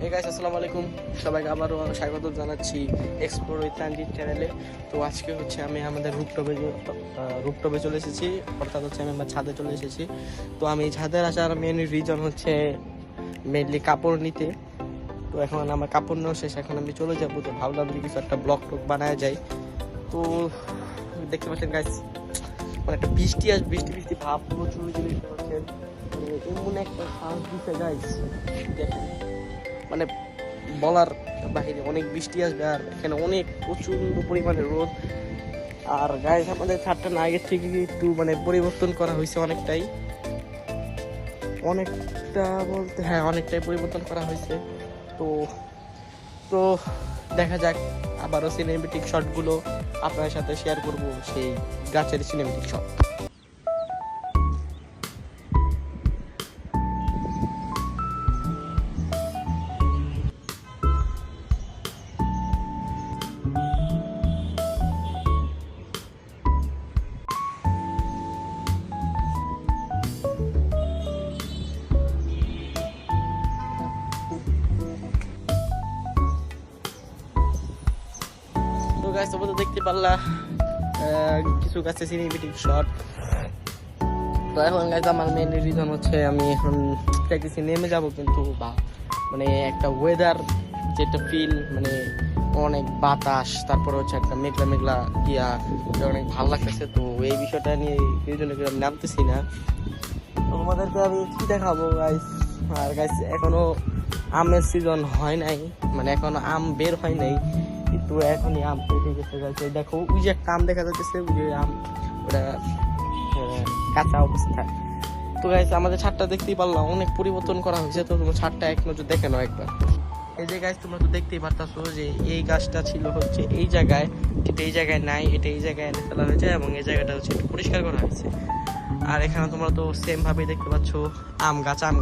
এই গাইস আসসালামু আলাইকুম, সবাইকে আবারও স্বাগত জানাচ্ছি এক্সপ্লোর উইথ তানজিদ চ্যানেলে। তো আজকে হচ্ছে আমি আমাদের রুপটপে চলে এসেছি, অর্থাৎ হচ্ছে আমি আমার ছাদে চলে এসেছি। তো আমি ছাদের আসার মেন রিজন হচ্ছে মেনলি কাপড় নিতে। তো এখন আমার কাপড় নেওয়া শেষ, এখন আমি চলে যাবো। তো ভাবলাম যে কিছু একটা ব্লগ টক বানায় যায়। তো দেখতে পাচ্ছেন গাইস, মানে একটা বৃষ্টি বৃষ্টি ভাব প্রচুর জিনিসটা হচ্ছে, মানে এমন একটা শ্বাস দিতে গাইস দেখেন, মানে বলার বাহিরে। অনেক বৃষ্টি আসবে আর এখানে অনেক প্রচন্ড পরিমাণে রোদ। আর গাইস আমাদের ছাদটা না আগের থেকে একটু মানে পরিবর্তন করা হয়েছে অনেকটা বলতে হ্যাঁ অনেকটাই পরিবর্তন করা হয়েছে। তো তো দেখা যাক, আবারও সিনেমেটিক শটগুলো আপনার সাথে শেয়ার করব, সেই গাছের সিনেমেটিক শট। তো গাছ তোমরা তো দেখতে পারলা কিছু গাছে সিনেমেটিক শট। তো এখন গাছ আমার মেন রিজন হচ্ছে আমি এখন প্র্যাকটিসে নেমে যাব, কিন্তু মানে একটা ওয়েদার যেটা ফিল, মানে অনেক বাতাস, তারপরে হচ্ছে একটা মেঘলা মেঘলা অনেক ভালো লাগতেছে। তো এই বিষয়টা নিয়ে এই জন্য আমি নামতেছি না। তো তোমাদেরকে আমি কি দেখাবো গাইস। আর গাইস এখনো আমের সিজন হয় নাই, মানে এখনো আম বের হয় নাই, কিন্তু এখনই আম পেকে গেছে গাইস। দেখো ওই যে একটা আম দেখা যাচ্ছে, ওই যে আম, ওটা কাঁচা অবস্থায়। তো গাইস আমাদের ছাদটা দেখতেই পারলাম অনেক পরিবর্তন করা হয়েছে। তো তোমার ছাদটা এক নজর দেখে নাও একবার। এই যে গাছ তোমরা তো দেখতেই পারতাছো যে এই গাছটা ছিল হচ্ছে এই জায়গায়, কিন্তু এই জায়গায় নাই, এটা এই জায়গায় এনে ফেলা হয়েছে এবং এই জায়গাটা হচ্ছে একটু পরিষ্কার করা হয়েছে। আর এখানে তোমরা তো সেম ভাবে দেখতে পাচ্ছ আম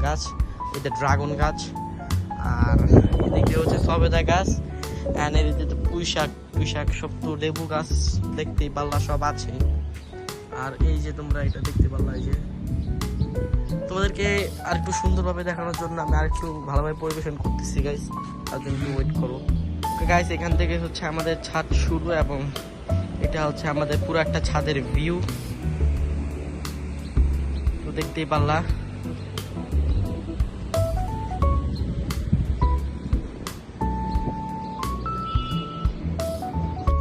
গাছ, এটা ড্রাগন গাছ, আর এদিকে হচ্ছে সবেদা গাছ, আর এদিকে পুঁই শাক সব, তো লেবু গাছ দেখতেই পারলা সব আছে। আর এই যে তোমরা এটা দেখতে পারলা, এই যে তোমাদেরকে আর একটু সুন্দরভাবে দেখানোর জন্য আমি আর একটু ভালোভাবে পরিবেশন করতেছি গাইস, তার জন্য একটু ওয়েট করো গাইস। এখান থেকে হচ্ছে আমাদের ছাদ শুরু এবং এটা হচ্ছে আমাদের পুরো একটা ছাদের ভিউ, তো দেখতেই পারলা।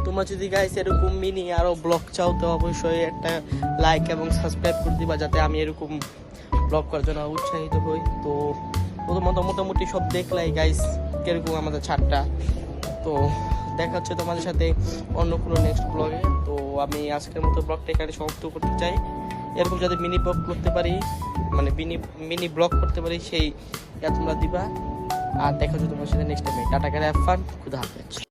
তোমরা যদি গাইস এরকম মিনি আরো ব্লগ চাও, তো অবশ্যই একটা লাইক এবং সাবস্ক্রাইব করে দিবা, যাতে আমি এরকম ব্লগ করার জন্য উৎসাহিত হই। তো প্রথমত মোটামুটি সব দেখলাই গাইস কিরকম আমাদের ছাদটা। তো দেখা হচ্ছে তোমাদের সাথে অন্য কোনো নেক্সট ব্লগে। তো আমি আজকের মতো ব্লগটা এখানে সমাপ্ত করতে চাই। এরকম যাতে মিনি ব্লগ করতে পারি, মানে মিনি ব্লগ করতে পারি, সেই তোমরা দিবা। আর দেখা হচ্ছে তোমার সাথে নেক্সট টাইমে। টাটা করে হ্যাভ ফান, খুদা হাফেজ।